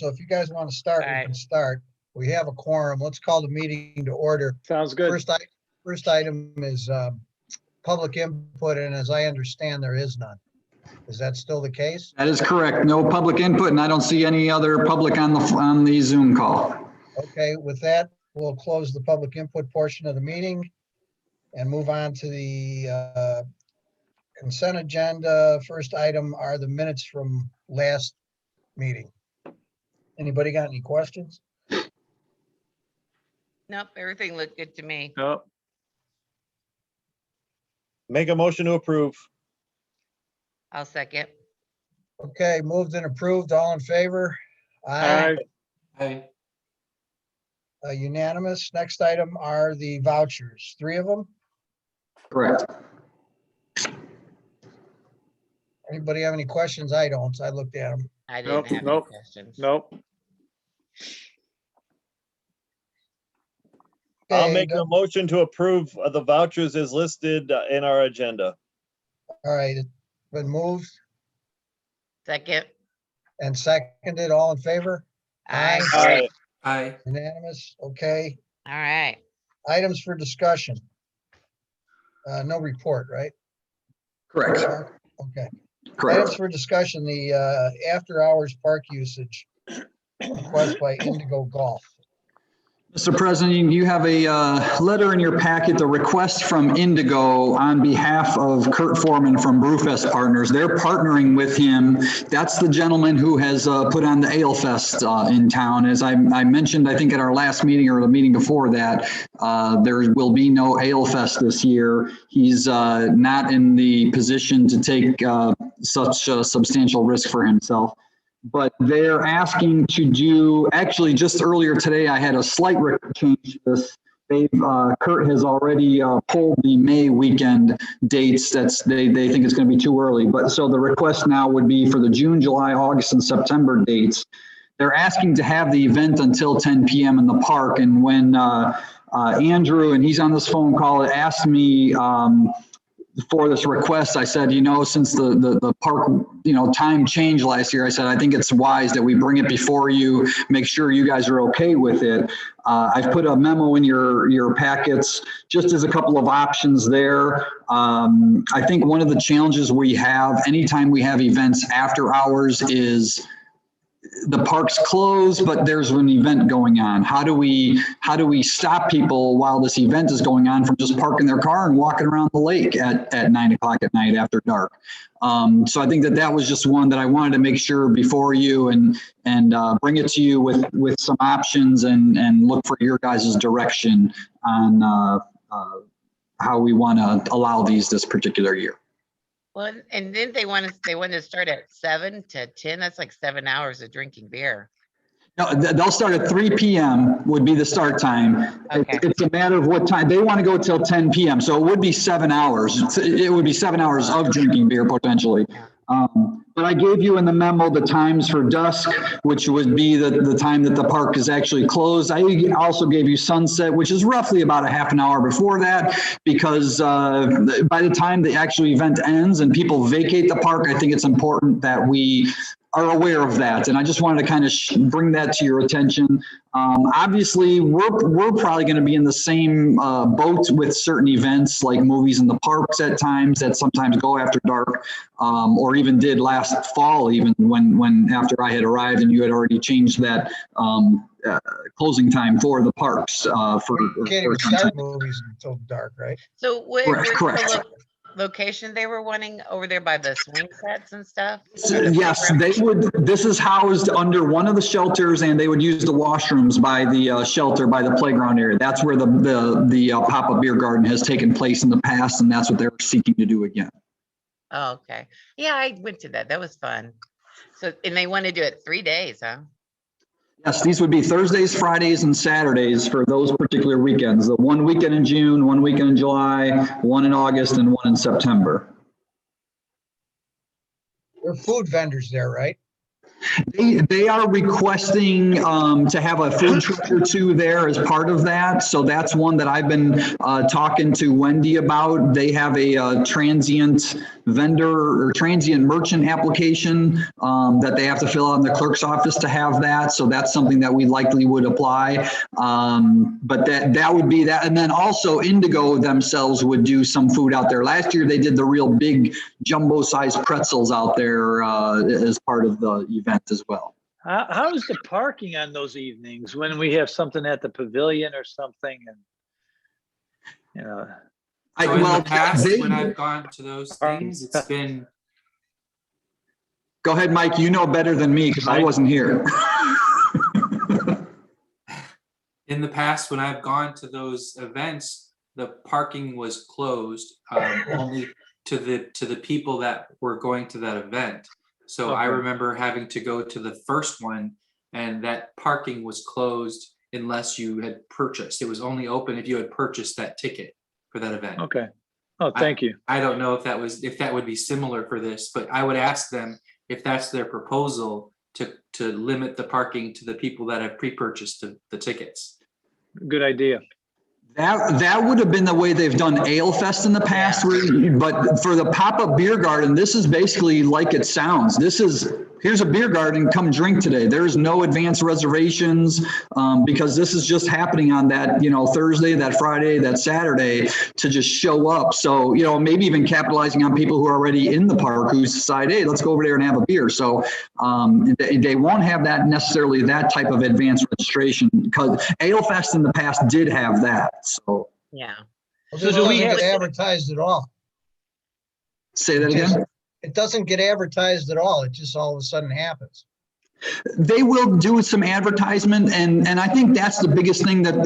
So if you guys want to start, we can start. We have a quorum. Let's call the meeting to order. Sounds good. First item is public input, and as I understand, there is none. Is that still the case? That is correct. No public input, and I don't see any other public on the Zoom call. Okay, with that, we'll close the public input portion of the meeting and move on to the consent agenda. First item are the minutes from last meeting. Anybody got any questions? Nope, everything looked good to me. No, Make a motion to approve. I'll second. Okay, moved and approved. All in favor? aye, Unanimous. Next item are the vouchers. 3 of them. Correct. Anybody have any questions? I don't. I looked at them. I Nope, didn't have nope, any questions. nope. I'll Okay, make a motion to approve the vouchers as listed in our agenda. all right, it's been moved Second. and seconded. All in favor? Aye. Aye. Unanimous. Okay. All right. Items for discussion. No report, right? Correct. Okay. Items Correct. for discussion, the after-hours park usage request by Indigo Golf. Mr. President, you have a letter in your packet, the request from Indigo on behalf of Kurt Foreman from Brewfest Partners. They're partnering with him. That's the gentleman who has put on the Ale Fest in town. As I mentioned, I think at our last meeting or the meeting before that, there will be no Ale Fest this year. He's not in the position to take such a substantial risk for himself. But they're asking to do, actually just earlier today, I had a slight change to this. Kurt has already pulled the May weekend dates. They think it's going to be too early. But so the request now would be for the June, July, August, and September dates. They're asking to have the event until 10 p.m. in the park. And when Andrew, and he's on this phone call, asked me for this request, I said, since the park, time changed last year, I said, I think it's wise that we bring it before you, make sure you guys are okay with it. I've put a memo in your packets, just as a couple of options there. I think one of the challenges we have anytime we have events after hours is the park's closed, but there's an event going on. How do we stop people while this event is going on from just parking their car and walking around the lake at 9 o'clock at night after dark? So I think that was just one that I wanted to make sure before you and bring it to you with some options and look for your guys' direction on how we want to allow this particular year. Well, and then they want to start at 7 to 10. That's like 7 hours of drinking beer. No, they'll start at 3 p.m. would be the start time. Okay. It's a matter of what time. They want to go till 10 p.m. So it would be 7 hours. It would be 7 hours of drinking beer potentially. But I gave you in the memo the times for dusk, which would be the time that the park is actually closed. I also gave you sunset, which is roughly about a half an hour before that, because by the time the actual event ends and people vacate the park, I think it's important that we are aware of that. And I just wanted to kind of bring that to your attention. Obviously, we're probably going to be in the same boat with certain events like movies in the parks at times that sometimes go after dark, or even did last fall, even when after I had arrived and you had already changed that closing time for the parks. You can't even start movies until dark, right? So Correct. the location they were wanting over there by the swing sets and stuff? Yes, they would. This is housed under one of the shelters, and they would use the washrooms by the shelter by the playground area. That's where the pop-up beer garden has taken place in the past, and that's what they're seeking to do again. Oh, okay. Yeah, I went to that. That was fun. So, and they want to do it 3 days, huh? Yes, these would be Thursdays, Fridays, and Saturdays for those particular weekends. The one weekend in June, one weekend in July, one in August, and one in September. There are food vendors there, right? They are requesting to have a food truck or two there as part of that. So that's one that I've been talking to Wendy about. They have a transient vendor or transient merchant application that they have to fill out in the clerk's office to have that. So that's something that we likely would apply. But that would be that. And then also Indigo themselves would do some food out there. Last year, they did the real big jumbo sized pretzels out there as part of the event as well. How is the parking on those evenings when we have something at the pavilion or something? And, you know, So in the past, when I've gone to those things, it's been. Go ahead, Mike. You know better than me because I wasn't here. In the past, when I've gone to those events, the parking was closed only to the people that were going to that event. So I remember having to go to the first one, and that parking was closed unless you had purchased. It was only open if you had purchased that ticket for that event. okay. Oh, thank you. I don't know if that would be similar for this, but I would ask them if that's their proposal to limit the parking to the people that have pre-purchased the tickets. Good idea. That would have been the way they've done Ale Fest in the past, but for the pop-up beer garden, this is basically like it sounds. Here's a beer garden, come drink today. There's no advance reservations because this is just happening on that, Thursday, that Friday, that Saturday to just show up. So, maybe even capitalizing on people who are already in the park who decide, hey, let's go over there and have a beer. So they won't have that necessarily that type of advance registration because Ale Fest in the past did have that. So Yeah. Well, So this do we doesn't have- get advertised at all. say that again. It doesn't get advertised at all. It just all of a sudden happens. They will do some advertisement, and I think that's the biggest thing that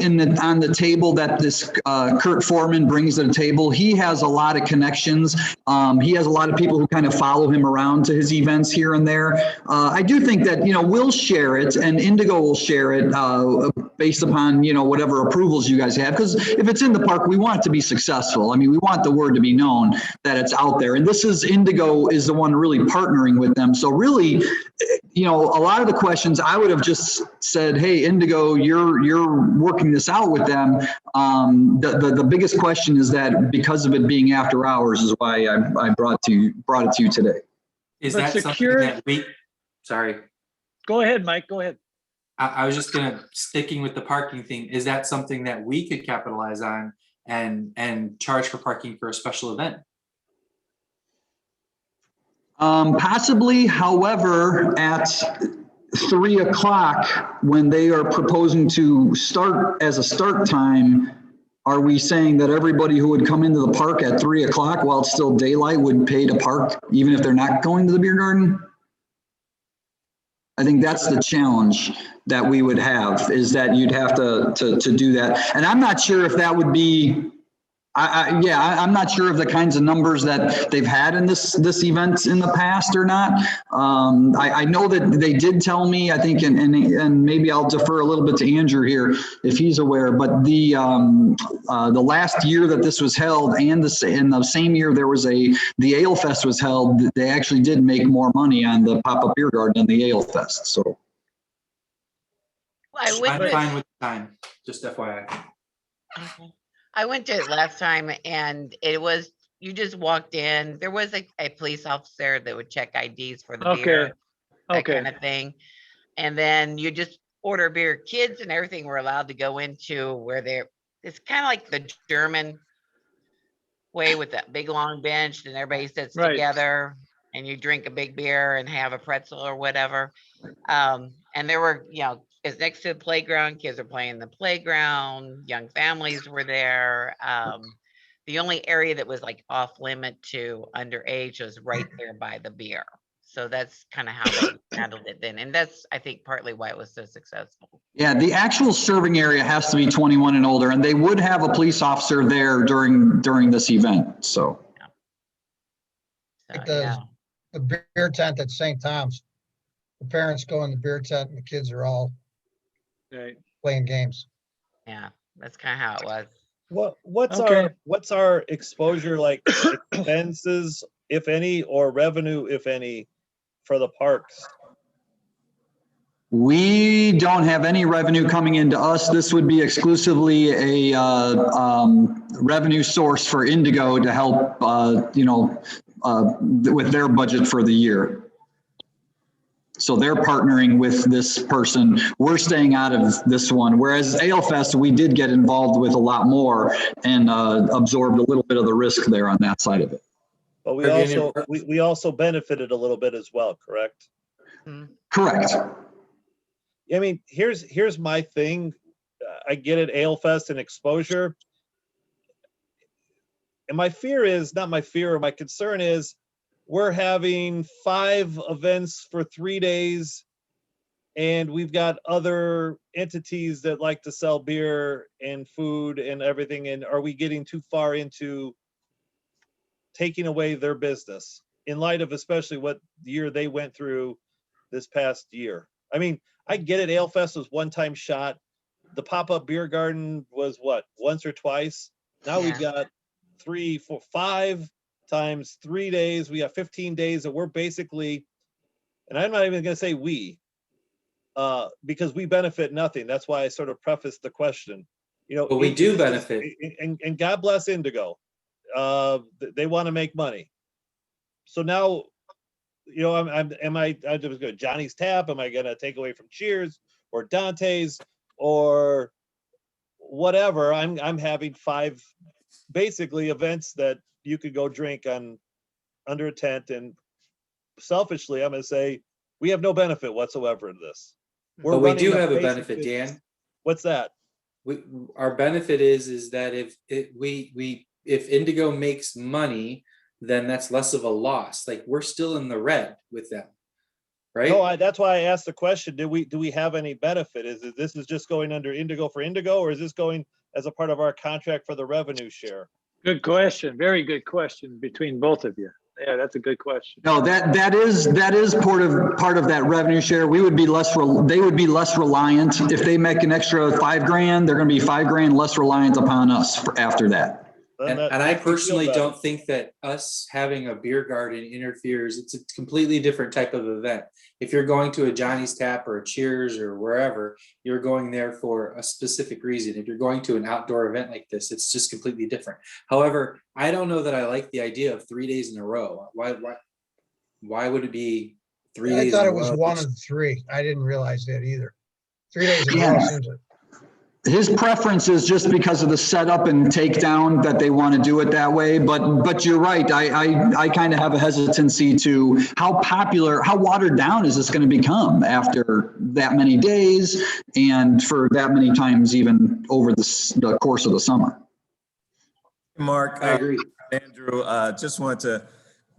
on the table that this Kurt Foreman brings to the table. He has a lot of connections. He has a lot of people who kind of follow him around to his events here and there. I do think that we'll share it, and Indigo will share it based upon whatever approvals you guys have. Because if it's in the park, we want it to be successful. I mean, we want the word to be known that it's out there, and this is Indigo is the one really partnering with them. So really, a lot of the questions I would have just said, hey, Indigo, you're working this out with them. The biggest question is that because of it being after hours is why I brought it to you today. Is But that something that sorry. Go ahead, Mike. Go ahead. I was just sticking with the parking thing. Is that something that we could capitalize on and charge for parking for a special event? Possibly, however, at 3 o'clock, when they are proposing to start as a start time, are we saying that everybody who would come into the park at 3 o'clock while it's still daylight would pay to park, even if they're not going to the beer garden? I think that's the challenge that we would have, is that you'd have to do that. And I'm not sure if that would be, I'm not sure of the kinds of numbers that they've had in this event in the past or not. I know that they did tell me, I think, and maybe I'll defer a little bit to Andrew here if he's aware, but the last year that this was held and in the same year the Ale Fest was held, they actually did make more money on the pop-up beer garden than the Ale Fest. So I'm fine with the time, just FYI. Okay. I went to it last time and you just walked in. There was a police officer that would check IDs for the beer, that kind of thing. And then you just order beer. Kids and everything were allowed to go into where it's kind of like the German way with that big long bench and everybody sits together and you drink a big beer and have a pretzel or whatever. And there were, it's next to the playground. Kids are playing in the playground. Young families were there. The only area that was like off limit to underage was right there by the beer. So that's kind of how they handled it then. And that's, I think, partly why it was so successful. Yeah, the actual serving area has to be 21 and older, and they would have a police officer there during this event. So, Like the beer tent at St. Tom's. The parents go in the beer tent and the kids are all playing games. Yeah, that's kind of how it was. What's our exposure, like expenses, if any, or revenue, if any, for the parks? We don't have any revenue coming into us. This would be exclusively a revenue source for Indigo to help, with their budget for the year. So they're partnering with this person. We're staying out of this one. Whereas Ale Fest, we did get involved with a lot more and absorbed a little bit of the risk there on that side of it. But we also benefited a little bit as well, correct? Correct. I mean, here's my thing. I get it, Ale Fest and exposure. And my fear is, not my fear, or my concern is, we're having 5 events for 3 days, and we've got other entities that like to sell beer and food and everything. And are we getting too far into taking away their business in light of especially what year they went through this past year? I mean, I get it. Ale Fest was one-time shot. The pop-up beer garden was what, once or twice? Now we've got 3, 4, 5 times 3 days. We have 15 days that we're basically, and I'm not even going to say we, because we benefit nothing. That's why I sort of prefaced the question. You know, But we do benefit. And God bless Indigo. They want to make money. So now, you know, am I just going Johnny's Tap? Am I going to take away from Cheers or Dante's or whatever? I'm having 5 basically events that you could go drink on under a tent, and selfishly, I'm going to say we have no benefit whatsoever in this. But we do have a benefit, Dan. What's that? Our benefit is that if Indigo makes money, then that's less of a loss. Like, we're still in the red with them, right? No, that's why I asked the question. Do we have any benefit? This is just going under Indigo for Indigo, or is this going as a part of our contract for the revenue share? Good question. Very good question between both of you. Yeah, that's a good question. No, that is part of that revenue share. They would be less reliant. If they make an extra $5,000, they're going to be $5,000 less reliant upon us after that. And I personally don't think that us having a beer garden interferes. It's a completely different type of event. If you're going to a Johnny's Tap or a Cheers or wherever, you're going there for a specific reason. If you're going to an outdoor event like this, it's just completely different. However, I don't know that I like the idea of 3 days in a row. Why would it be 3 days? I thought it was 1 of 3. I didn't realize that either. 3 days in a row seems like. His preference is just because of the setup and takedown that they want to do it that way. But you're right. I kind of have a hesitancy to how watered down is this going to become after that many days and for that many times even over the course of the summer. Mark, I agree. Andrew, just wanted to,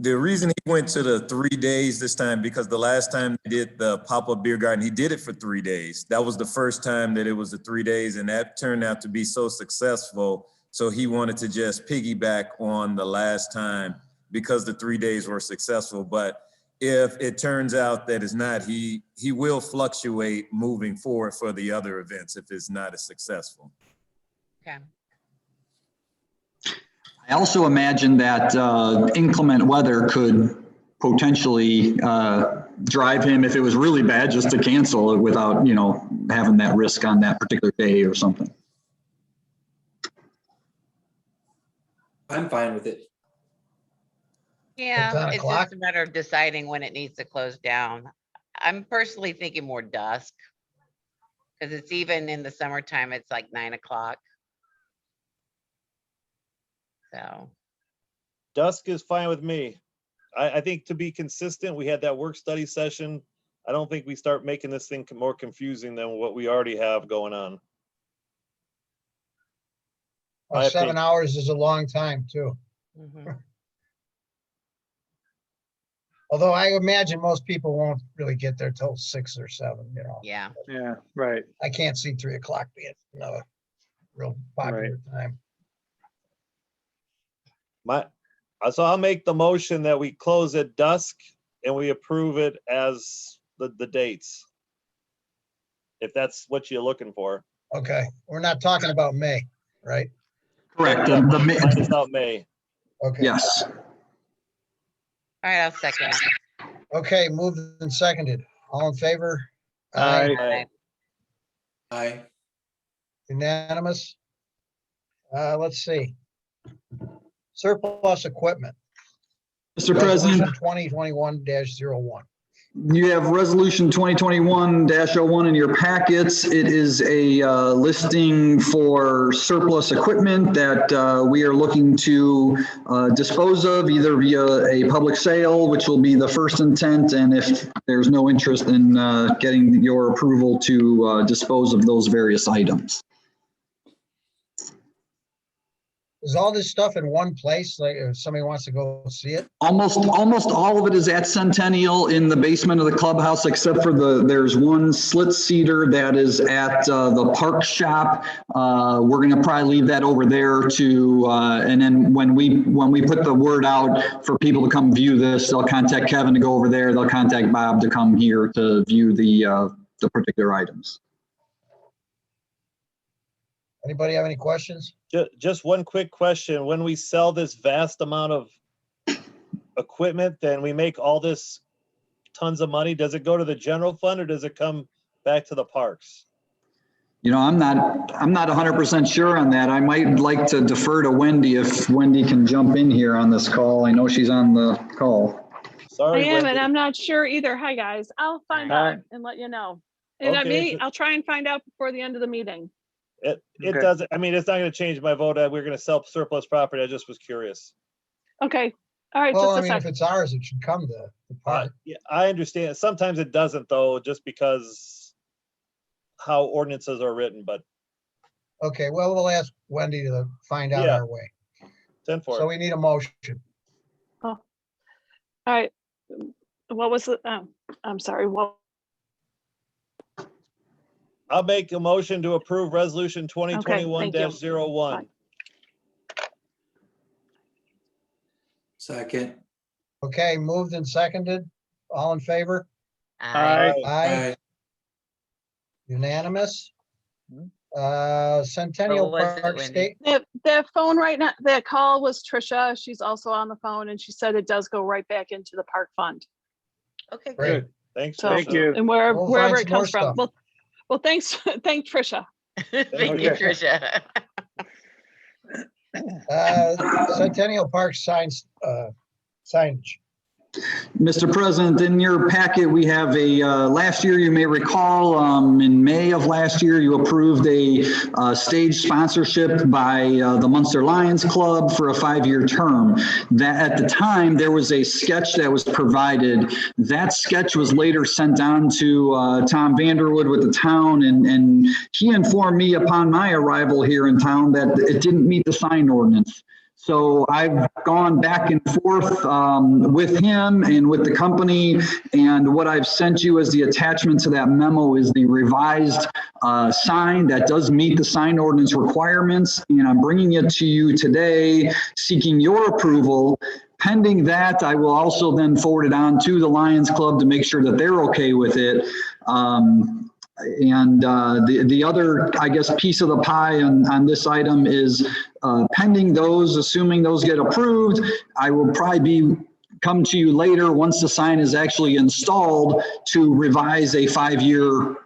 the reason he went to the 3 days this time, because the last time he did the pop-up beer garden, he did it for 3 days. That was the first time that it was the 3 days, and that turned out to be so successful. So he wanted to just piggyback on the last time because the 3 days were successful. But if it turns out that it's not, he will fluctuate moving forward for the other events if it's not as successful. Okay. I also imagine that inclement weather could potentially drive him, if it was really bad, just to cancel it without, having that risk on that particular day or something. I'm fine with it. Yeah, 10 it's o'clock? just a matter of deciding when it needs to close down. I'm personally thinking more dusk, because it's even in the summertime, it's like 9 o'clock. So, Dusk is fine with me. I think to be consistent, we had that work study session. I don't think we start making this thing more confusing than what we already have going on. Well, My 7 opinion. hours is a long time too. mhm. Although I imagine most people won't really get there till 6 or 7, Yeah. Yeah, right. I can't see 3 o'clock being another real popular time. So I'll make the motion that we close at dusk and we approve it as the dates. If that's what you're looking for. Okay, we're not talking about May, right? Correct. Minus out May. Okay. Yes. All right, I'll second it. Okay, moved and seconded. All in favor? Aye. Aye. Aye. Unanimous? Let's see. Surplus equipment. Mr. President, 2021-01. you have resolution 2021-01 in your packets. It is a listing for surplus equipment that we are looking to dispose of either via a public sale, which will be the first intent, and if there's no interest in getting your approval to dispose of those various items. Is all this stuff in one place? Like if somebody wants to go see it? Almost all of it is at Centennial in the basement of the clubhouse, except for there's one slit seater that is at the park shop. We're gonna probably leave that over there to, and then when we put the word out for people to come view this, they'll contact Kevin to go over there. They'll contact Bob to come here to view the particular items. Anybody have any questions? Just one quick question. When we sell this vast amount of equipment, then we make all this tons of money. Does it go to the general fund or does it come back to the parks? You know, I'm not 100% sure on that. I might like to defer to Wendy if Wendy can jump in here on this call. I know she's on the call. Sorry, I am, Wendy. and I'm not sure either. Hi, guys. I'll find Hi. out and let you know. And Okay. I'll try and find out before the end of the meeting. It Okay. doesn't, I mean, it's not gonna change my vote. We're gonna sell surplus property. I just was curious. Okay. All right, Well, I just a mean, if second. it's ours, it should come to the park. Yeah, I understand. Sometimes it doesn't though, just because how ordinances are written, but Okay, well, we'll ask Wendy to find out Yeah. our way. 10 for So it. we need a motion. All right. What was the, I'm sorry, what? I'll make a motion to approve resolution 2021-01. Fine. Second. Okay, moved and seconded. All in favor? Aye. Aye. Unanimous. Centennial What was it, Park Wendy? State. That phone right now, that call was Trisha. She's also on the phone and she said it does go right back into the park fund. Okay, Great. good. Good. Thanks. So, Thank Tricia. you. and We'll wherever find it some more comes from. stuff. Well, thanks, thank Trisha. Thank you, Okay. Tricia. Centennial Park signs, signage. Mr. President, in your packet, we have last year, you may recall, in May of last year, you approved a stage sponsorship by the Munster Lions Club for a 5-year term. That at the time, there was a sketch that was provided. That sketch was later sent on to Tom Vanderwood with the town, and he informed me upon my arrival here in town that it didn't meet the sign ordinance. So I've gone back and forth with him and with the company, and what I've sent you as the attachment to that memo is the revised sign that does meet the sign ordinance requirements, and I'm bringing it to you today, seeking your approval. Pending that, I will also then forward it on to the Lions Club to make sure that they're okay with it. And the other, I guess, piece of the pie on this item is pending those, assuming those get approved, I will probably come to you later once the sign is actually installed to revise a 5-year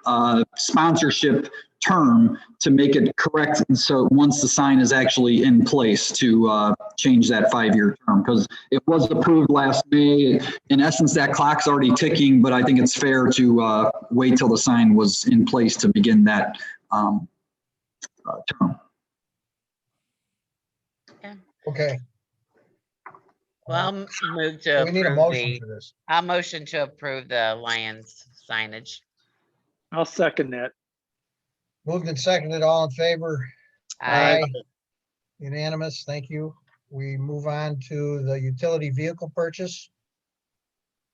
sponsorship term to make it correct. And so once the sign is actually in place to change that 5-year term, because it was approved last May. In essence, that clock's already ticking, but I think it's fair to wait till the sign was in place to begin that term. Okay, Well, I'll move so to we need a approve motion the, for this. I'll motion to approve the Lions signage. I'll second that. Moved and seconded, all in favor? Aye. Unanimous, thank you. We move on to the utility vehicle purchase.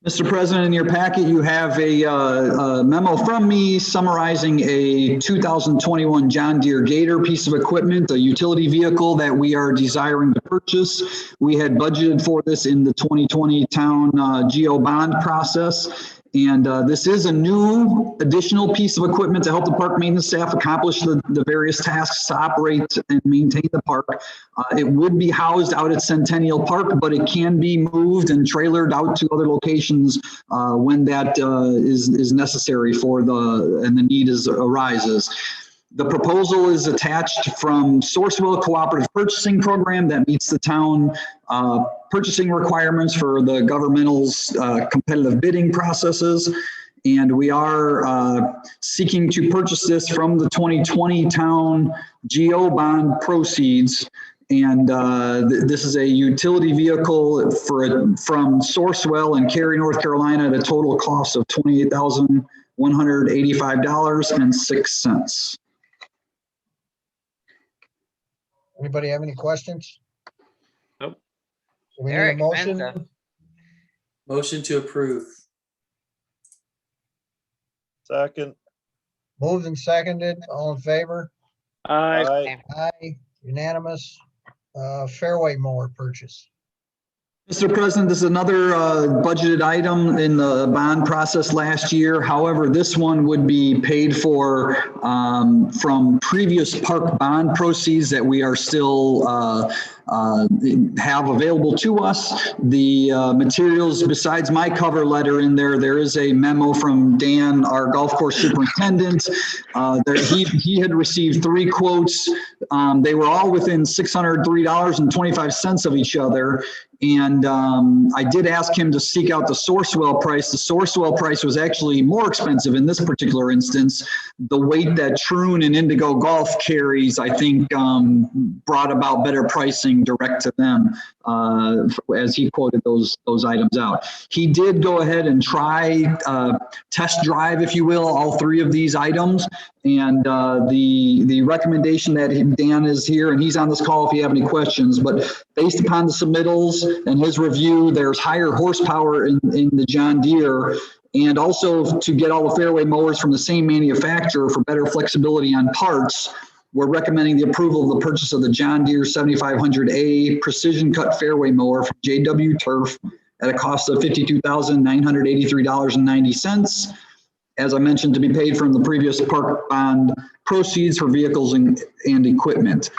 Mr. President, in your packet, you have a memo from me summarizing a 2021 John Deere Gator piece of equipment, a utility vehicle that we are desiring to purchase. We had budgeted for this in the 2020 town GO bond process. And this is a new additional piece of equipment to help the park maintenance staff accomplish the various tasks to operate and maintain the park. It would be housed out at Centennial Park, but it can be moved and trailered out to other locations when that is necessary and the need arises. The proposal is attached from Sourcewell Cooperative Purchasing Program that meets the town purchasing requirements for the governmental's competitive bidding processes. And we are seeking to purchase this from the 2020 town GO bond proceeds. And this is a utility vehicle from Sourcewell in Cary, North Carolina, at a total cost of $28,185.06. Anybody have any questions? Nope. So we need Very a motion. expensive. Motion to approve. Second. Moved and seconded, all in favor? Aye. Aye, unanimous. Fairway mower purchase. Mr. President, this is another budgeted item in the bond process last year. However, this one would be paid for from previous park bond proceeds that we are still have available to us. The materials, besides my cover letter in there, there is a memo from Dan, our golf course superintendent. He had received 3 quotes. They were all within $603.25 of each other. And I did ask him to seek out the Sourcewell price. The Sourcewell price was actually more expensive in this particular instance. The weight that Troon and Indigo Golf carries, I think, brought about better pricing direct to them as he quoted those items out. He did go ahead and try test drive, if you will, all 3 of these items. And the recommendation that Dan is here, and he's on this call if you have any questions, but based upon the submittals and his review, there's higher horsepower in the John Deere, and also to get all the fairway mowers from the same manufacturer for better flexibility on parts. We're recommending the approval of the purchase of the John Deere 7500A precision cut fairway mower from JW Turf at a cost of $52,983.90. As I mentioned, to be paid from the previous park bond proceeds for vehicles and equipment.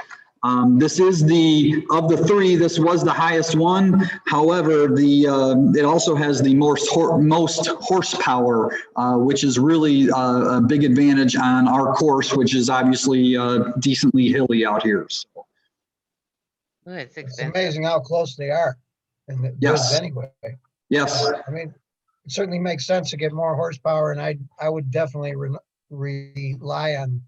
This is of the 3, this was the highest one. However, it also has the most horsepower, which is really a big advantage on our course, which is obviously decently hilly out here. So. Ooh, it's It's expensive. amazing how close they are. And it Yes. does anyway. Yes. I mean, it certainly makes sense to get more horsepower, and I would definitely rely on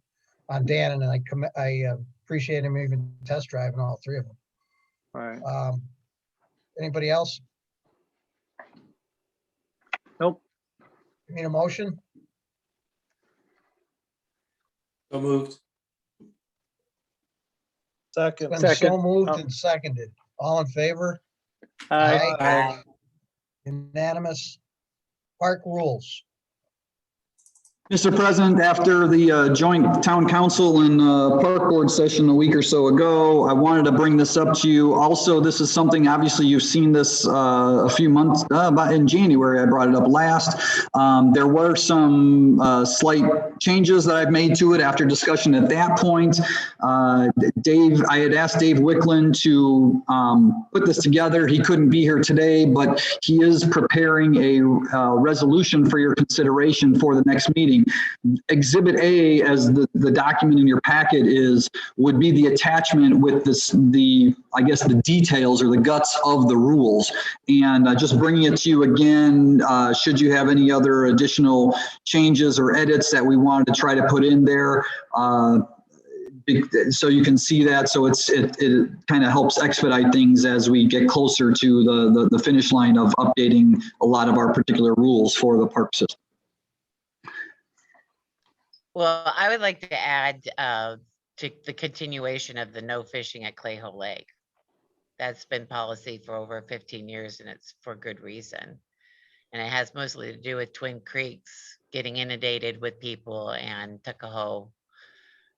Dan, and I appreciate him even test driving all 3 of them. All right. Anybody else? Nope. You need a motion? So moved. Second. It's been so Second. moved Oh. and seconded. All in favor? Aye. Aye. Unanimous. Park rules. Mr. President, after the joint town council and park board session a week or so ago, I wanted to bring this up to you. Also, this is something, obviously, you've seen this a few months, about in January, I brought it up last. There were some slight changes that I've made to it after discussion at that point. I had asked Dave Wicklund to put this together. He couldn't be here today, but he is preparing a resolution for your consideration for the next meeting. Exhibit A, as the document in your packet would be the attachment with I guess the details or the guts of the rules. And just bringing it to you again, should you have any other additional changes or edits that we wanted to try to put in there, so you can see that. So it kind of helps expedite things as we get closer to the finish line of updating a lot of our particular rules for the park system. Well, I would like to add to the continuation of the no fishing at Clay Hill Lake. That's been policy for over 15 years, and it's for good reason. And it has mostly to do with Twin Creeks getting inundated with people and Tuckahoe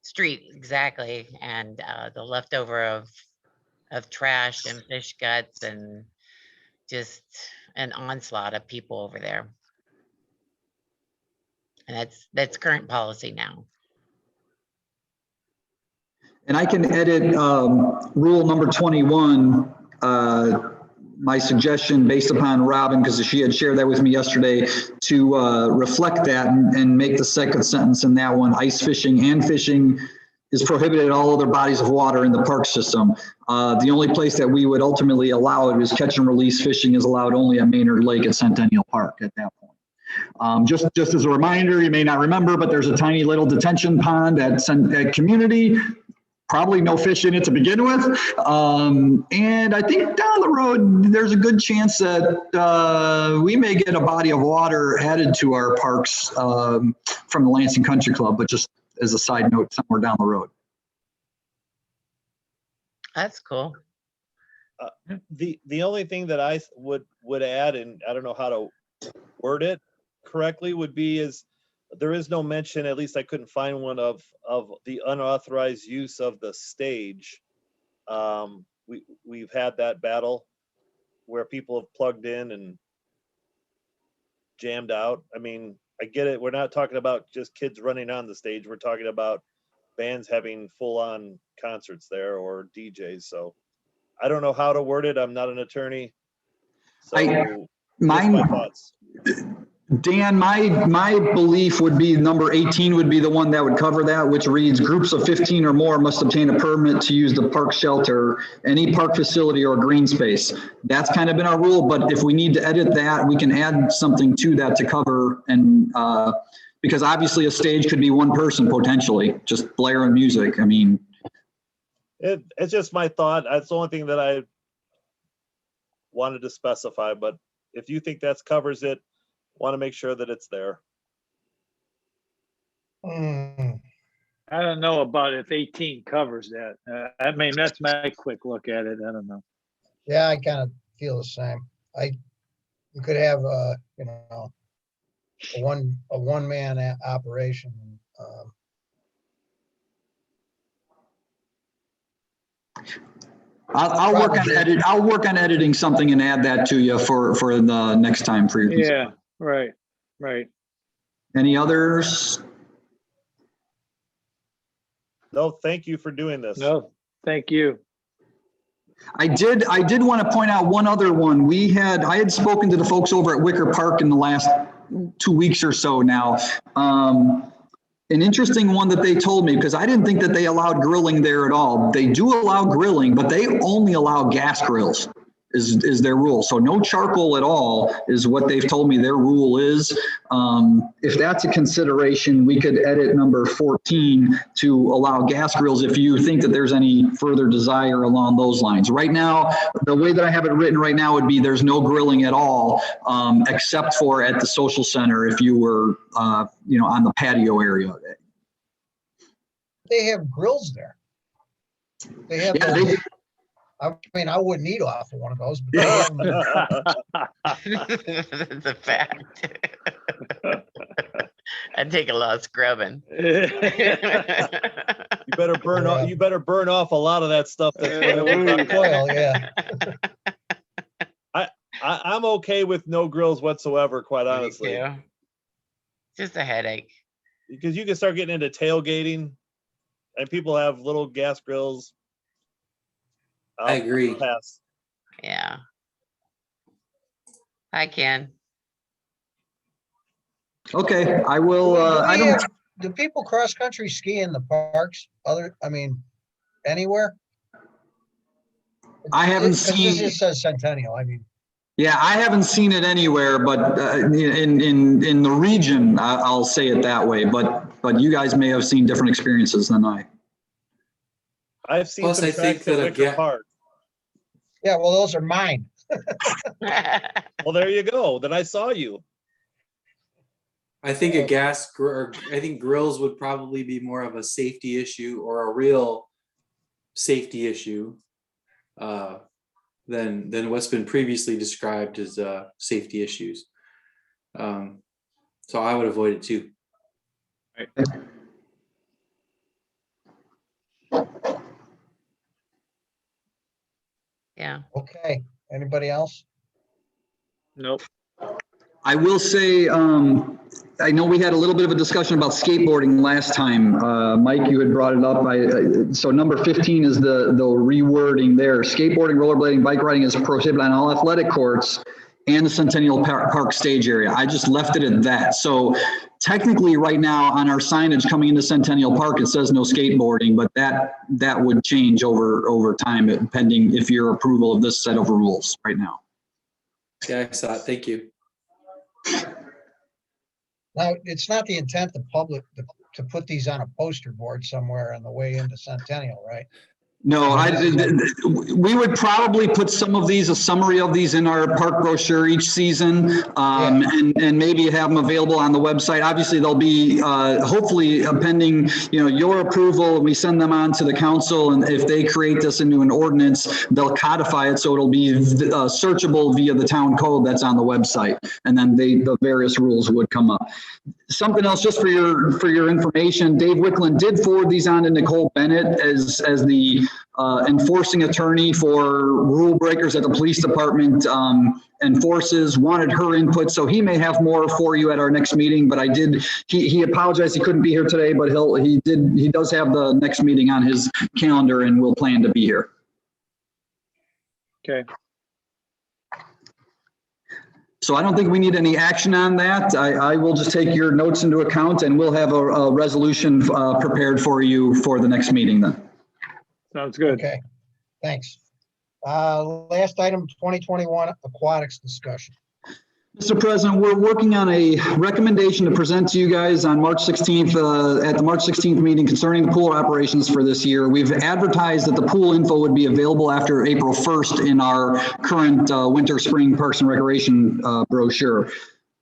Street, exactly, and the leftover of trash and fish guts and just an onslaught of people over there. And that's current policy now. And I can edit rule number 21, my suggestion based upon Robin, because she had shared that with me yesterday, to reflect that and make the second sentence in that one, ice fishing and fishing is prohibited at all other bodies of water in the park system. The only place that we would ultimately allow it is catch and release fishing is allowed only at Maynard Lake at Centennial Park at that point. Just as a reminder, you may not remember, but there's a tiny little detention pond at Community. Probably no fish in it to begin with. And I think down the road, there's a good chance that we may get a body of water added to our parks from the Lansing Country Club, but just as a side note, somewhere down the road. That's cool. The only thing that I would add, and I don't know how to word it correctly, would be is there is no mention, at least I couldn't find one, of the unauthorized use of the stage. We've had that battle where people have plugged in and jammed out. I mean, I get it. We're not talking about just kids running on the stage. We're talking about bands having full-on concerts there or DJs. So I don't know how to word it. I'm not an attorney. So my thoughts. Dan, my belief would be number 18 would be the one that would cover that, which reads groups of 15 or more must obtain a permit to use the park shelter, any park facility or green space. That's kind of been our rule, but if we need to edit that, we can add something to that to cover, and because obviously a stage could be one person potentially, just blaring music. I mean, it's just my thought. That's the only thing that I wanted to specify, but if you think that covers it, want to make sure that it's there. I don't know about if 18 covers that. I mean, that's my quick look at it. I don't know. Yeah, I kind of feel the same. You could have you know, a one man operation. I'll work on editing something and add that to you for the next time for you. Yeah, right. Any others? No, thank you for doing this. No, thank you. I did want to point out one other one. I had spoken to the folks over at Wicker Park in the last 2 weeks or so now. An interesting one that they told me, because I didn't think that they allowed grilling there at all. They do allow grilling, but they only allow gas grills is their rule. So no charcoal at all is what they've told me their rule is. If that's a consideration, we could edit number 14 to allow gas grills if you think that there's any further desire along those lines. Right now, the way that I have it written right now would be there's no grilling at all, except for at the social center if you were, you know, on the patio area. They have grills there. They have those. I mean, I wouldn't eat off of one of those, but they have them. That's a fact. I'd take a lot of scrubbing. You better burn off. You better burn off a lot of that stuff. Oil, yeah. I'm okay with no grills whatsoever, quite honestly. Just a headache. Because you can start getting into tailgating, and people have little gas grills. I agree. Pass. Yeah. I can. Okay, I will. I don't. Do people cross country ski in the parks? Anywhere? I haven't seen. This just says Centennial. I mean. Yeah, I haven't seen it anywhere, but in the region, I'll say it that way. But you guys may have seen different experiences than I. I've seen. Plus, I think that Park. Yeah, well, those are mine. Well, there you go. Then I saw you. I think I think grills would probably be more of a safety issue or a real safety issue than what's been previously described as safety issues. So I would avoid it too. Right. Yeah. Okay. Anybody else? Nope. I will say, I know we had a little bit of a discussion about skateboarding last time. Mike, you had brought it up. So number 15 is the rewording there. Skateboarding, rollerblading, bike riding is prohibited on all athletic courts and the Centennial Park stage area. I just left it at that. So technically right now on our signage coming into Centennial Park, it says no skateboarding, but that would change over time, pending if your approval of this set of rules right now. Yeah, I saw it. Thank you. Now, it's not the intent of the public to put these on a poster board somewhere on the way into Centennial, right? No, we would probably put some of these, a summary of these in our park brochure each season, and maybe have them available on the website. Obviously, they'll be hopefully pending, your approval. We send them on to the council, and if they create this into an ordinance, they'll codify it so it'll be searchable via the town code that's on the website, and then the various rules would come up. Something else, just for your information, Dave Wicklund did forward these on to Nicole Bennett as the enforcing attorney for rule breakers at the police department enforces, wanted her input, so he may have more for you at our next meeting, but he apologized he couldn't be here today, but he does have the next meeting on his calendar and will plan to be here. Okay. So I don't think we need any action on that. I will just take your notes into account, and we'll have a resolution prepared for you for the next meeting then. Sounds good. Okay, thanks. Last item, 2021 aquatics discussion. Mr. President, we're working on a recommendation to present to you guys on March 16th, at the March 16th meeting concerning the pool operations for this year. We've advertised that the pool info would be available after April 1st in our current winter spring Parks and Recreation brochure.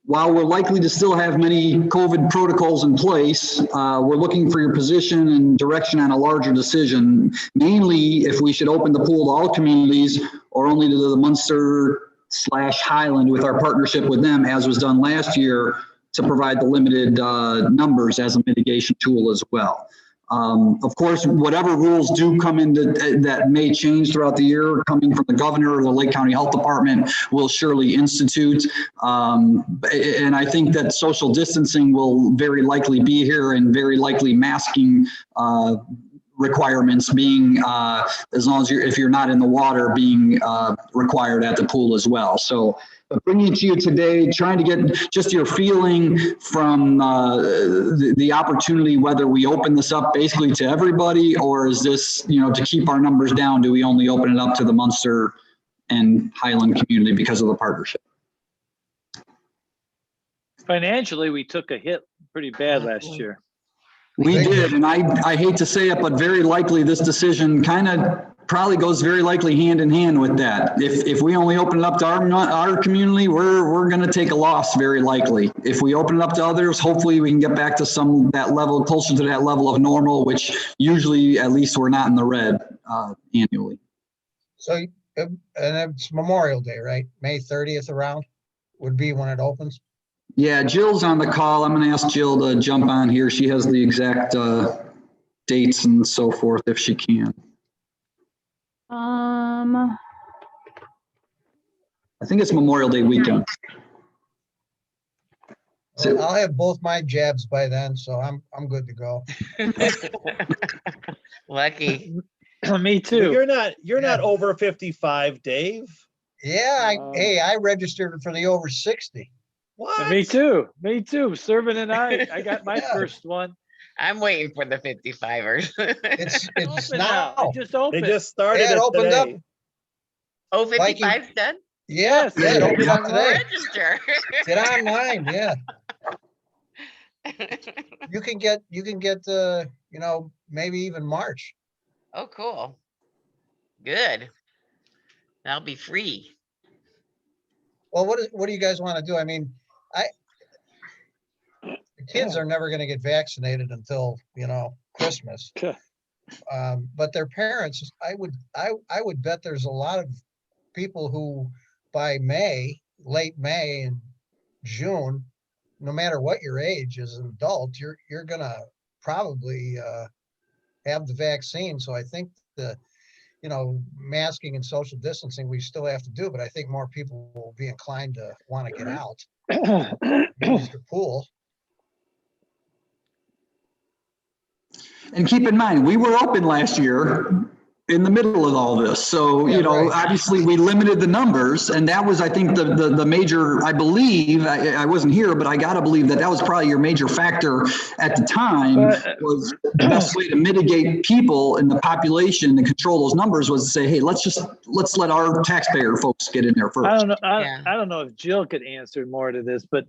While we're likely to still have many COVID protocols in place, we're looking for your position and direction on a larger decision, mainly if we should open the pool to all communities or only to the Munster/Highland with our partnership with them, as was done last year, to provide the limited numbers as a mitigation tool as well. Of course, whatever rules do come into that may change throughout the year, coming from the governor or the Lake County Health Department, will surely institute. And I think that social distancing will very likely be here, and very likely masking requirements being, as long as if you're not in the water, being required at the pool as well. So bringing it to you today, trying to get just your feeling from the opportunity, whether we open this up basically to everybody, or is this, to keep our numbers down, do we only open it up to the Munster and Highland community because of the partnership? Financially, we took a hit pretty bad last year. We did, and I hate to say it, but very likely this decision kind of probably goes very likely hand in hand with that. If we only open it up to our community, we're going to take a loss very likely. If we open it up to others, hopefully we can get back to that level, closer to that level of normal, which usually at least we're not in the red annually. So, and it's Memorial Day, right? May 30th around would be when it opens. Yeah, Jill's on the call. I'm going to ask Jill to jump on here. She has the exact dates and so forth if she can. Um, I think it's Memorial Day weekend. Well, I'll have both my jabs by then, so I'm good to go. Lucky. Me too. You're not over 55, Dave. Yeah, I registered for the over 60. What? Me too. Me too. Serving and I got my first one. I'm waiting for the 55ers. It's Open now. It just opened. They just started Yeah, it it opened today. up. Oh, 55's done? Yes, yeah, it opened up today. Register. Get online, yeah. You can get maybe even March. Oh, cool. Good. That'll be free. Well, what do you guys want to do? I mean, the kids are never going to get vaccinated until, Christmas. But their parents, I would bet there's a lot of people who by late May and June, no matter what your age as an adult, you're going to probably have the vaccine. So I think masking and social distancing, we still have to do, but I think more people will be inclined to want to get out, use the pool. And keep in mind, we were open last year in the middle of all this. So, you know, right. obviously we limited the numbers, and that was, I think, the major, I believe, I wasn't here, but I gotta believe that was probably your major factor at the time, was the best way to mitigate people in the population and control those numbers was to say, hey, let's let our taxpayer folks get in there first. I don't know. Yeah. I don't know if Jill could answer more to this, but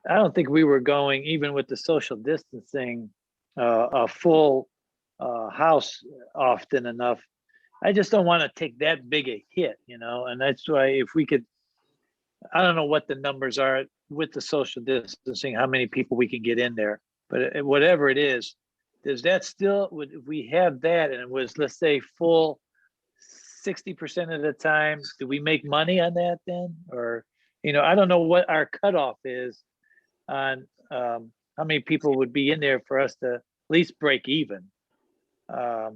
I don't think we were going, even with the social distancing, a full house often enough. I just don't want to take that big a hit, you know, and that's why if we could, I don't know what the numbers are with the social distancing, how many people we can get in there, but whatever it is, does that still, if we have that and it was, let's say, full 60% of the time, do we make money on that then? Or, you know, I don't know what our cutoff is on how many people would be in there for us to at least break even. We I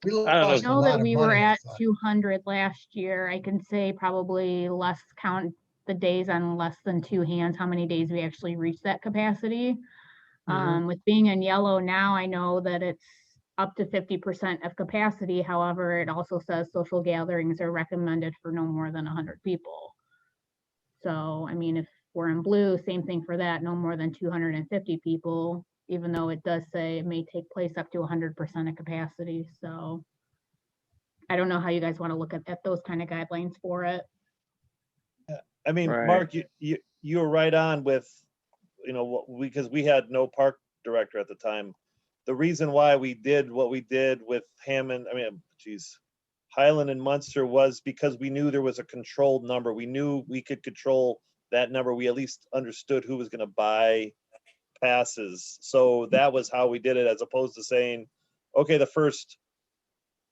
don't lost I a know lot that of we were money, I at thought. 200 last year. I can say probably less, count the days on less than two hands, how many days we actually reached that capacity. With being in yellow now, I know that it's up to 50% of capacity. However, it also says social gatherings are recommended for no more than 100 people. So, I mean, if we're in blue, same thing for that, no more than 250 people, even though it does say it may take place up to 100% of capacity. So I don't know how you guys want to look at those kind of guidelines for it. I mean, Right. Mark, you were right on with, you know, because we had no park director at the time. The reason why we did what we did with Hammond, Highland and Munster was because we knew there was a controlled number. We knew we could control that number. We at least understood who was going to buy passes. So that was how we did it, as opposed to saying, okay, the first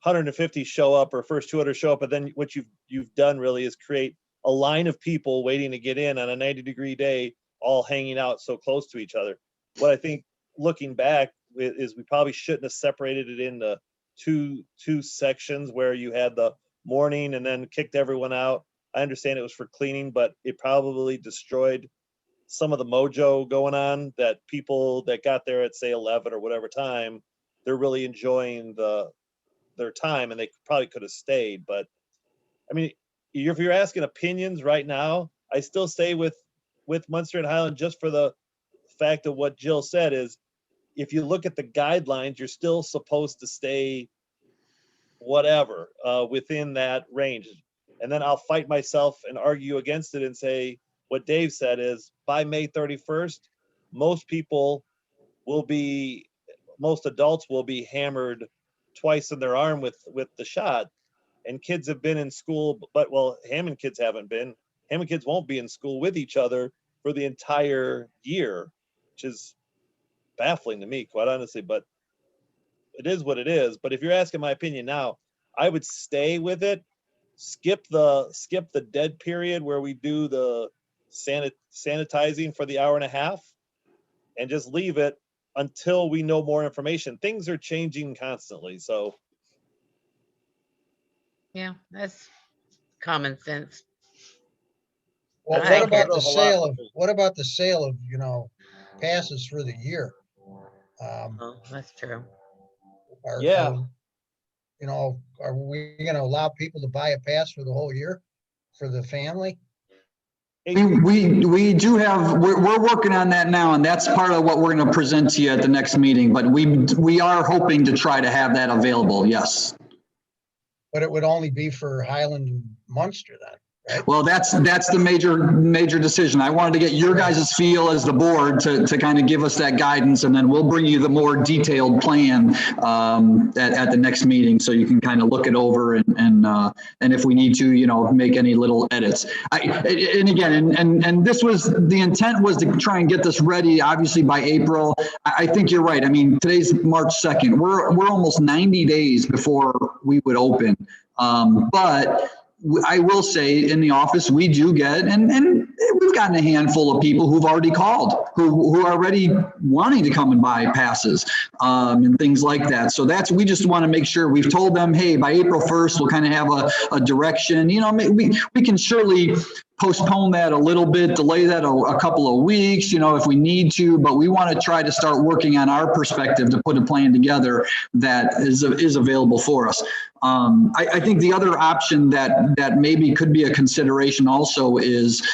150 show up or first 200 show up, but then what you've done really is create a line of people waiting to get in on a 90-degree day, all hanging out so close to each other. What I think, looking back, is we probably shouldn't have separated it into two sections where you had the morning and then kicked everyone out. I understand it was for cleaning, but it probably destroyed some of the mojo going on, that people that got there at, say, 11 or whatever time, they're really enjoying their time, and they probably could have stayed. But I mean, if you're asking opinions right now, I still stay with Munster and Highland, just for the fact of what Jill said is, if you look at the guidelines, you're still supposed to stay whatever within that range. And then I'll fight myself and argue against it and say what Dave said is, by May 31st, most adults will be hammered twice in their arm with the shot. And kids have been in school, but Hammond kids haven't been. Hammond kids won't be in school with each other for the entire year, which is baffling to me, quite honestly, but it is what it is. But if you're asking my opinion now, I would stay with it. Skip the dead period where we do the sanitizing for the hour and a half, and just leave it until we know more information. Things are changing constantly, so. Yeah, that's common sense. Well, I what about care. the sale of, you know, passes for the year? Oh, that's true. Yeah. You know, are we gonna allow people to buy a pass for the whole year for the family? We do have, we're working on that now, and that's part of what we're going to present to you at the next meeting, but we are hoping to try to have that available, yes. But it would only be for Highland and Munster then, right? Well, that's the major decision. I wanted to get your guys' feel as the board to kind of give us that guidance, and then we'll bring you the more detailed plan at the next meeting, so you can kind of look it over and if we need to, you know, make any little edits. And again, and this was, the intent was to try and get this ready, obviously, by April. I think you're right. I mean, today's March 2nd. We're almost 90 days before we would open, but I will say, in the office, we do get, and we've gotten a handful of people who've already called, who are already wanting to come and buy passes and things like that. So we just want to make sure we've told them, hey, by April 1st, we'll kind of have a direction. You know, we can surely postpone that a little bit, delay that a couple of weeks, if we need to, but we want to try to start working on our perspective to put a plan together that is available for us. I think the other option that maybe could be a consideration also is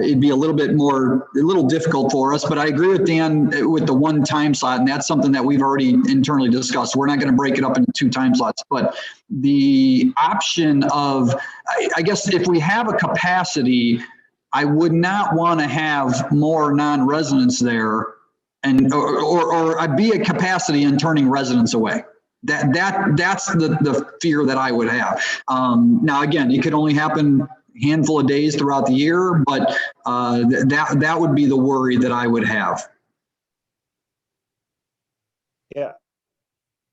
it'd be a little difficult for us, but I agree with Dan with the one time slot, and that's something that we've already internally discussed. We're not going to break it up into 2 time slots, but the option of, I guess if we have a capacity, I would not want to have more non-residents there and or I'd be at capacity and turning residents away. That's the fear that I would have. Now, again, it could only happen a handful of days throughout the year, but that would be the worry that I would have. Yeah.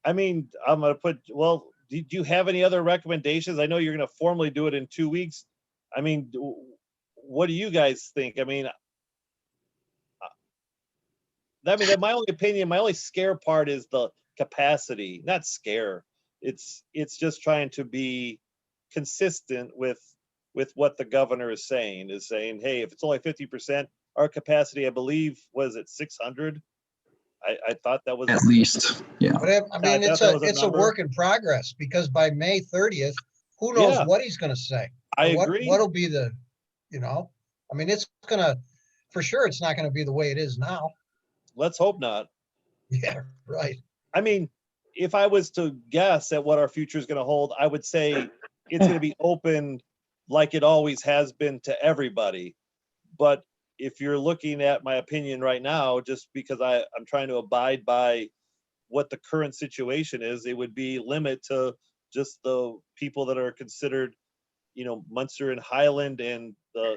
I mean, I'm going to put, well, do you have any other recommendations? I know you're going to formally do it in 2 weeks. I mean, what do you guys think? I mean, my only opinion, my only scare part is the capacity, not scare. It's just trying to be consistent with what the governor is saying, hey, if it's only 50%, our capacity, I believe, was it 600? I thought that was at least, yeah. But I mean, it's a work in progress, because by May 30th, who knows what he's going to say? I agree. What'll be the, I mean, it's for sure, it's not going to be the way it is now. Let's hope not. Yeah, right. I mean, if I was to guess at what our future is going to hold, I would say it's going to be open like it always has been to everybody. But if you're looking at my opinion right now, just because I'm trying to abide by what the current situation is, it would be limit to just the people that are considered, Munster and Highland and the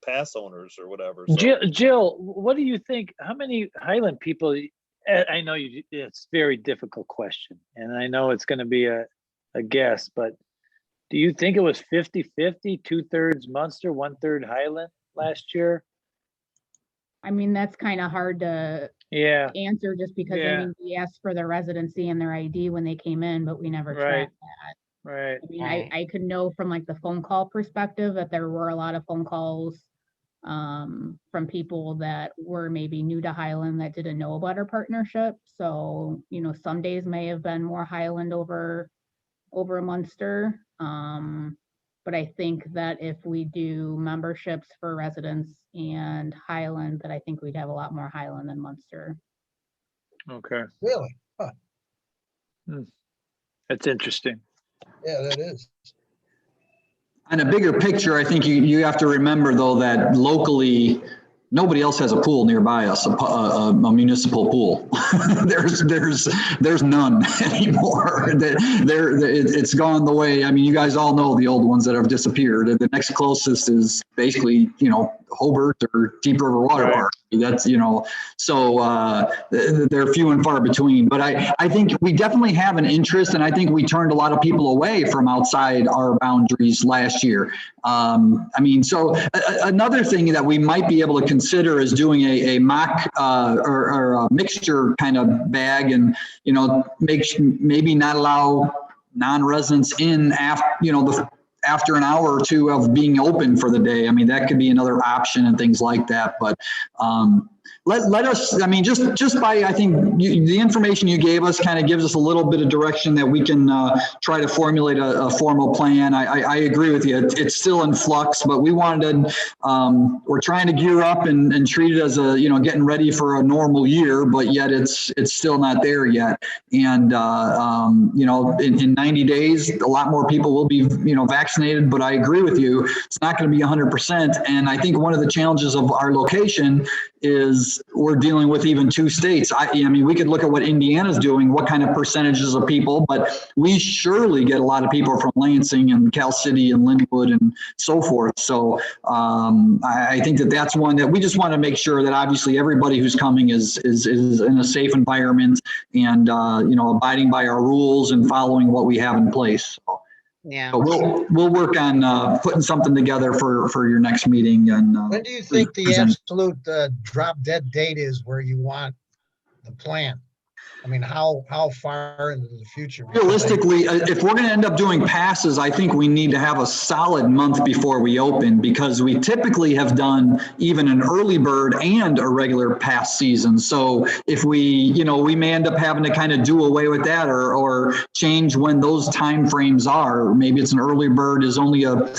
pass owners or whatever. So. Jill, what do you think? How many Highland people? I know it's a very difficult question, and I know it's going to be a guess, but do you think it was 50-50, 2/3 Munster, 1/3 Highland last year? I mean, that's kind of hard to answer, just because I mean, we asked for their residency and their ID when they came in, but we never tracked that. Right. I mean, I could know from like the phone call perspective that there were a lot of phone calls from people that were maybe new to Highland that didn't know about our partnership. So, some days may have been more Highland over Munster. But I think that if we do memberships for residents and Highland, that I think we'd have a lot more Highland than Munster. Okay. Really? Huh. That's interesting. Yeah, that is. On a bigger picture, I think you have to remember, though, that locally, nobody else has a pool nearby us, a municipal pool. there's none anymore. It's gone the way. I mean, you guys all know the old ones that have disappeared. The next closest is basically, Hobart or Deep River Water Park. That's, so they're few and far between. But I think we definitely have an interest, and I think we turned a lot of people away from outside our boundaries last year. I mean, so another thing that we might be able to consider is doing a mock or a mixture kind of bag, and maybe not allow non-residents in after an hour or two of being open for the day. I mean, that could be another option and things like that. But let us, I mean, just by, I think the information you gave us kind of gives us a little bit of direction that we can try to formulate a formal plan. I agree with you. It's still in flux, but we wanted to, we're trying to gear up and treat it as a, getting ready for a normal year, but yet it's still not there yet. And, in 90 days, a lot more people will be, vaccinated, but I agree with you. It's not going to be 100%. And I think one of the challenges of our location is we're dealing with even 2 states. I mean, we could look at what Indiana's doing, what kind of percentages of people, but we surely get a lot of people from Lansing and Cal City and Linwood and so forth. So I think that's one that we just want to make sure that obviously everybody who's coming is in a safe environment and, abiding by our rules and following what we have in place. So. Yeah. But we'll work on putting something together for your next meeting. And when do you think the absolute drop dead date is where you want the plan? I mean, how far into the future? Realistically, if we're going to end up doing passes, I think we need to have a solid month before we open, because we typically have done even an early bird and a regular pass season. So if we may end up having to kind of do away with that or change when those timeframes are. Maybe it's an early bird is only a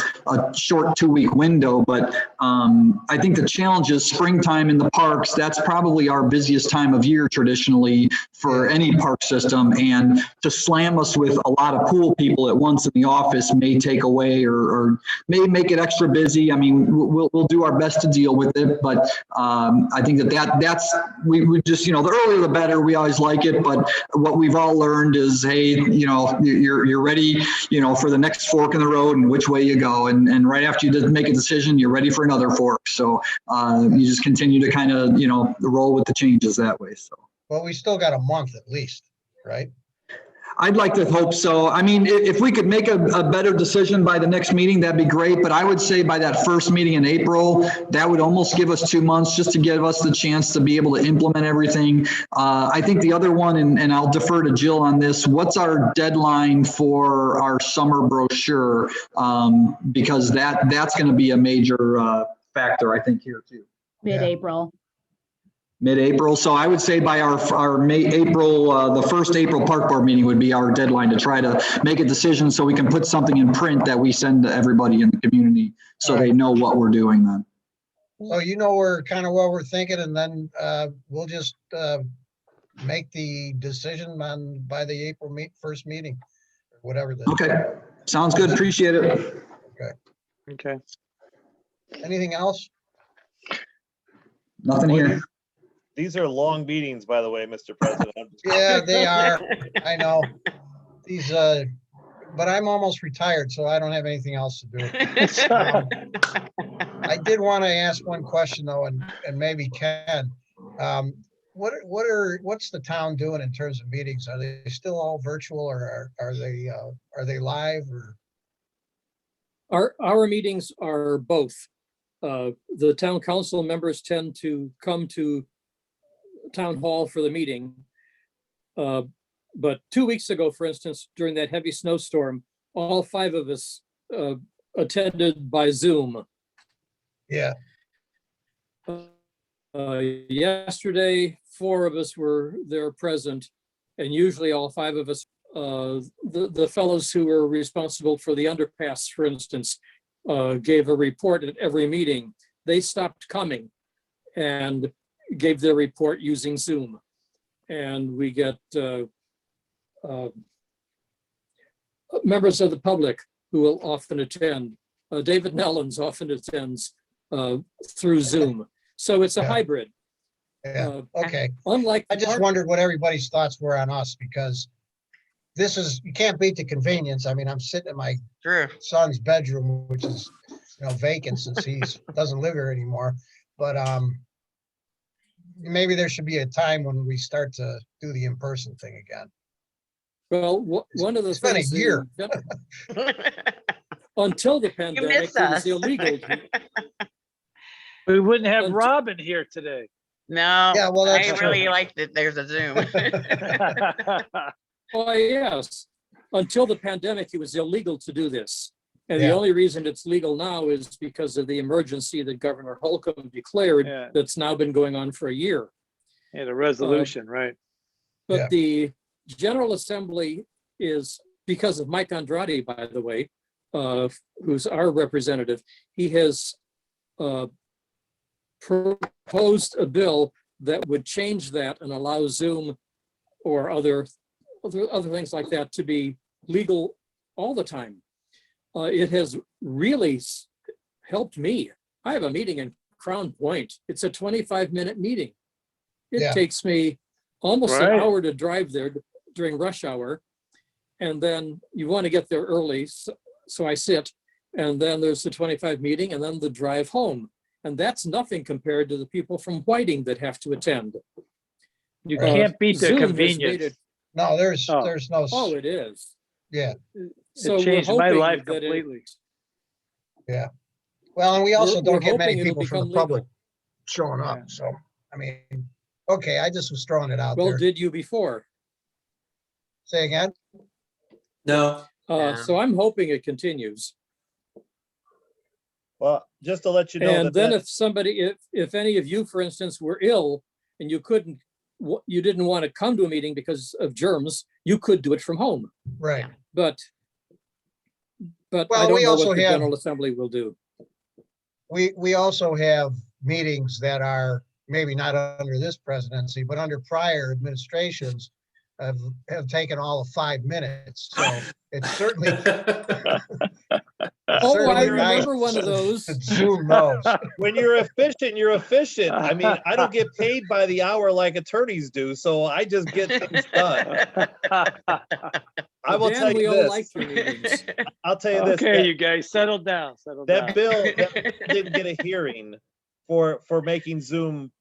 short 2-week window, but I think the challenge is springtime in the parks. That's probably our busiest time of year traditionally for any park system, and to slam us with a lot of pool people at once in the office may take away or may make it extra busy. I mean, we'll do our best to deal with it, but I think that's we just, the earlier the better. We always like it, but what we've all learned is, hey, you're ready, for the next fork in the road and which way you go, and right after you make a decision, you're ready for another fork. So you just continue to kind of roll with the changes that way. So. Well, we still got a month at least, right? I'd like to hope so. I mean, if we could make a better decision by the next meeting, that'd be great. But I would say by that first meeting in April, that would almost give us 2 months just to give us the chance to be able to implement everything. I think the other one, and I'll defer to Jill on this, what's our deadline for our summer brochure? Because that's going to be a major factor, I think, here too. Mid-April. Mid-April. So I would say by our April, the first April park board meeting would be our deadline to try to make a decision so we can put something in print that we send to everybody in the community so they know what we're doing then. So we're kind of what we're thinking, and then we'll just make the decision by the April first meeting, or whatever. Okay, sounds good. Appreciate it. Okay. Anything else? Nothing here. These are long meetings, by the way, Mr. President. Yeah, they are. I know. These, but I'm almost retired, so I don't have anything else to do. I did want to ask one question though, and maybe Ken, what's the town doing in terms of meetings? Are they still all virtual, or are they live, or? Our meetings are both. The town council members tend to come to town hall for the meeting. But 2 weeks ago, for instance, during that heavy snowstorm, all 5 of us attended by Zoom. Yeah. Yesterday, 4 of us were there present, and usually all 5 of us, the fellows who were responsible for the underpass, for instance, gave a report at every meeting. They stopped coming and gave their report using Zoom. And we get members of the public who will often attend. David Nellens often attends through Zoom. So it's a hybrid. Yeah, okay. Unlike I just wondered what everybody's thoughts were on us, because you can't beat the convenience. I mean, I'm sitting in my son's bedroom, which is, vacant since he doesn't live here anymore. But maybe there should be a time when we start to do the in-person thing again. Well, one of the things, it's been a year. Until the pandemic, it was illegal. We wouldn't have Robin here today. No, yeah, well, I really like that there's a Zoom. Oh, yes. Until the pandemic, it was illegal to do this. And the only reason it's legal now is because of the emergency that Governor Holcomb declared that's now been going on for a year. Yeah, the resolution, right. But the General Assembly is, because of Mike Andrade, by the way, who's our representative, he has proposed a bill that would change that and allow Zoom or other things like that to be legal all the time. It has really helped me. I have a meeting in Crown Point. It's a 25-minute meeting. It takes me almost an hour to drive there during rush hour. And then you want to get there early. So I sit, and then there's the 25 meeting, and then the drive home. And that's nothing compared to the people from Whiting that have to attend. You can't beat the Zoom convenience. No, there's no. Oh, it is. Yeah. So it changed my life that completely. Yeah. Well, and we also don't we're get many hoping it'll people from the become public showing up. So, I mean, okay, I just was throwing it out Well, there. did you before? Say again? No, So I'm hoping it continues. Well, just to let you know And that then that- if somebody, if any of you, for instance, were ill and you couldn't, you didn't want to come to a meeting because of germs, you could do it from home. Right. But I Well, don't we know also what the have- General Assembly will do. We also have meetings that are maybe not under this presidency, but under prior administrations have taken all of 5 minutes. So it's certainly. Oh, I certainly nice remember one of those. to Zoom those. when you're efficient, you're efficient. I mean, I don't get paid by the hour like attorneys do, so I just get things done. I will Dan, tell we you all like this. your meetings. I'll tell you this. Okay, that- you guys, settle down, settle down. That bill didn't get a hearing for making Zoom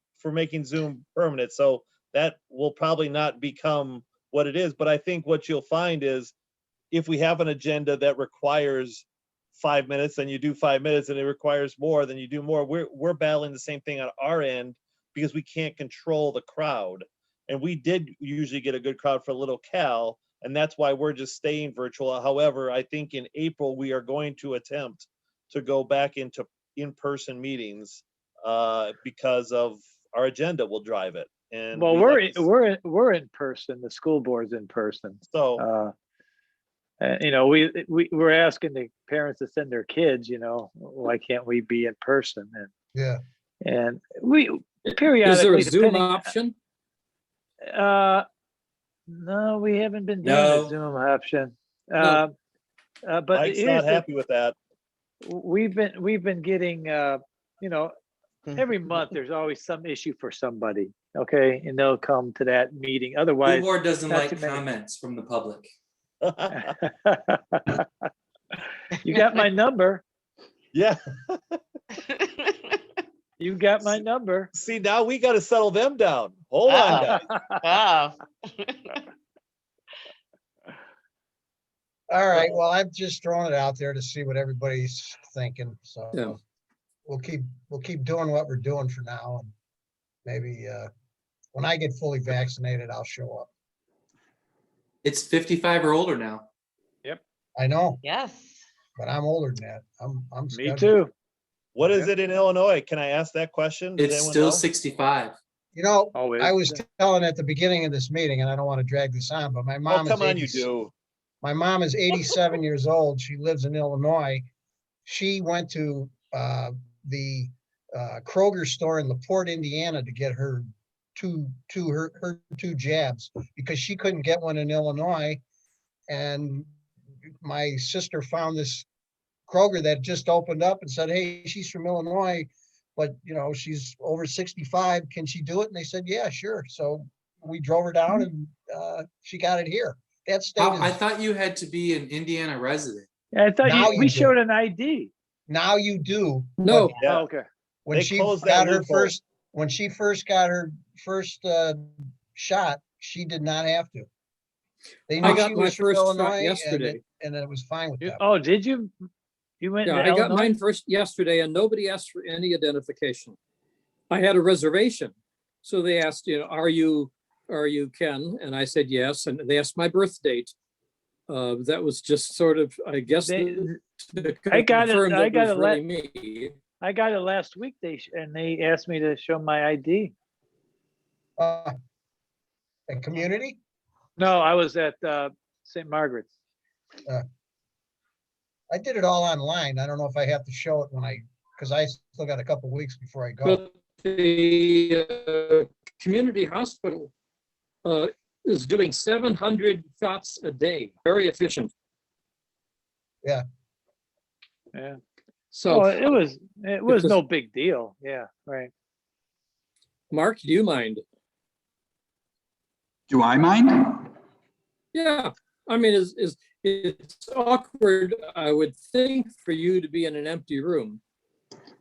permanent. So that will probably not become what it is. But I think what you'll find is if we have an agenda that requires 5 minutes, then you do 5 minutes, and it requires more, then you do more. We're battling the same thing on our end because we can't control the crowd. And we did usually get a good crowd for Little Cal, and that's why we're just staying virtual. However, I think in April we are going to attempt to go back into in-person meetings because of our agenda will drive it. And Well, we like to- we're in person. The school board's in person. so You know, we're asking the parents to send their kids. You know, why can't we be in person? Yeah. And we periodically. Is there a Zoom depending- option? No, we haven't been doing No. a Zoom option. No. But Mike's here's not the- happy with that. we've been getting you know, every month there's always some issue for somebody, okay, and they'll come to that meeting. the Otherwise, board doesn't not like too many. comments from the public. You got my number. Yeah. You got my number. See, now we got to settle them down. Hold on, guys. Oh. All right, well, I've just thrown it out there to see what everybody's thinking, so. Yeah. We'll keep doing what we're doing for now, and maybe, when I get fully vaccinated, I'll show up. It's 55 or older now. I know, Yes. but I'm older than that. I'm. Me scheduled. too. What is it in Illinois? Can I ask that question? Does It's anyone still know? 65. You know, Always. I was telling at the beginning of this meeting, and I don't want to drag this on, but my mom Oh, is come on, you 80 do. My mom is 87 years old. She lives in Illinois. She went to the Kroger store in LaPorte, Indiana to get her two jabs because she couldn't get one in Illinois. And my sister found this Kroger that just opened up and said, hey, she's from Illinois, but you know, she's over 65. Can she do it? And they said, yeah, sure. So we drove her down and she got it here. That state I is, thought you had to be an Indiana resident. Yeah, I thought Now we you do. showed an ID. now you do. No, Yeah. Oh, okay. When They she closed that got her loophole. first, when she first got her first shot, she did not have to. They I knew got she my was from first shot Illinois, yesterday. and it was fine with them. Oh, did you? You went Yeah, to I got Illinois? mine first yesterday and nobody asked for any identification. I had a reservation. So they asked, you know, are you Ken? And I said, yes. And they asked my birth date. That was just sort of, I guess, They- to I got it- confirm I that got was it really me. I got it last week. And they asked me to show my ID. A community? No, I was at St. Margaret's. I did it all online. I don't know if I have to show it because I still got a couple weeks before I go. But the community hospital is doing 700 shots a day, very efficient. Yeah. So, Oh, it was was- no big deal. Yeah, right. Mark, do you mind? Do I mind? Yeah, I mean, it's awkward, I would think, for you to be in an empty room.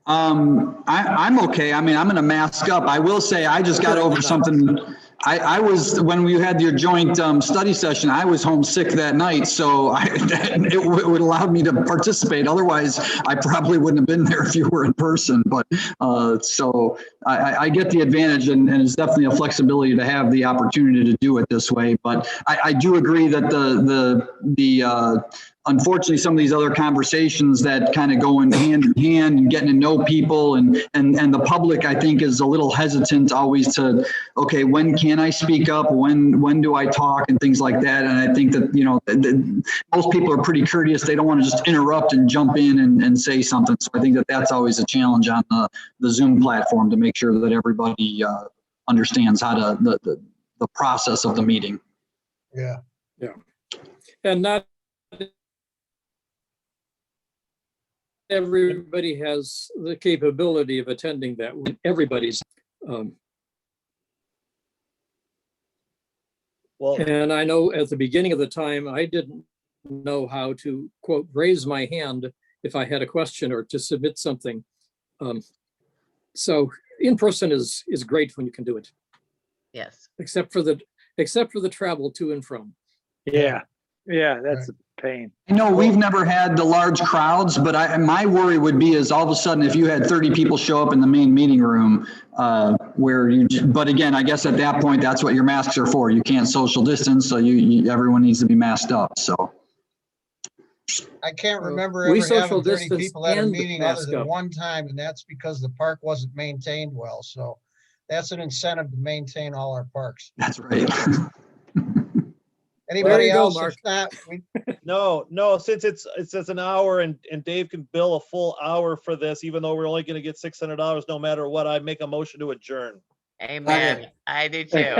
I'm okay. I mean, I'm gonna mask up. I will say I just got over something. I was, when we had your joint study session, I was homesick that night, so it would allow me to participate. Otherwise, I probably wouldn't have been there if you were in person. But so I get the advantage, and it's definitely a flexibility to have the opportunity to do it this way. But I do agree that unfortunately, some of these other conversations that kind of go in hand and getting to know people and the public, I think, is a little hesitant always to, okay, when can I speak up? When do I talk and things like that? And I think that, you know, most people are pretty courteous. They don't want to just interrupt and jump in and say something. So I think that that's always a challenge on the Zoom platform to make sure that everybody understands how to, the process of the meeting. Yeah. Yeah. And not everybody has the capability of attending that. Everybody's. Well, And I know at the beginning of the time, I didn't know how to, quote, raise my hand if I had a question or to submit something. So in person is great when you can do it, Yes. except for the travel to and from. Yeah, that's a pain. I know we've never had the large crowds, but my worry would be is all of a sudden if you had 30 people show up in the main meeting room, but again, I guess at that point, that's what your masks are for. You can't social distance, so everyone needs to be masked up, so. I can't remember We ever social having 30 distance people at a and meeting other mask than up. one time, and that's because the park wasn't maintained well. So that's an incentive to maintain all our parks. That's right. Anybody you go, else? Mark. If not, no, since it says an hour and Dave can bill a full hour for this, even though we're only going to get $600 no matter what, I make a motion to adjourn. Amen. I do too.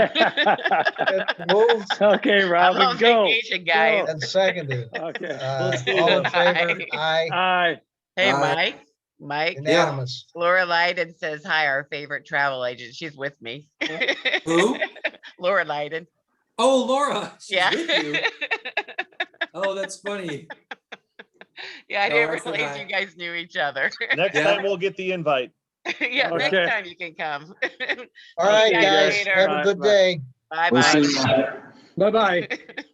moved Okay, I'm Robin, on go. vacation, guys. and seconded. Okay. Let's do All in this. favor? Aye. Aye. Hey, Aye. Mike. Unanimous. Laura Lyden says hi, our favorite travel agent. She's with me. Who? Laura Lyden. Oh, Laura, she's Yeah. with you. Oh, that's funny. Yeah, I No, didn't I said realize hi. you guys knew each other. Next Yeah. time we'll get the invite. Yeah, Okay. next time you can come. All right, See you guys. later. Have a good day. Bye We'll bye. see you. Bye-bye.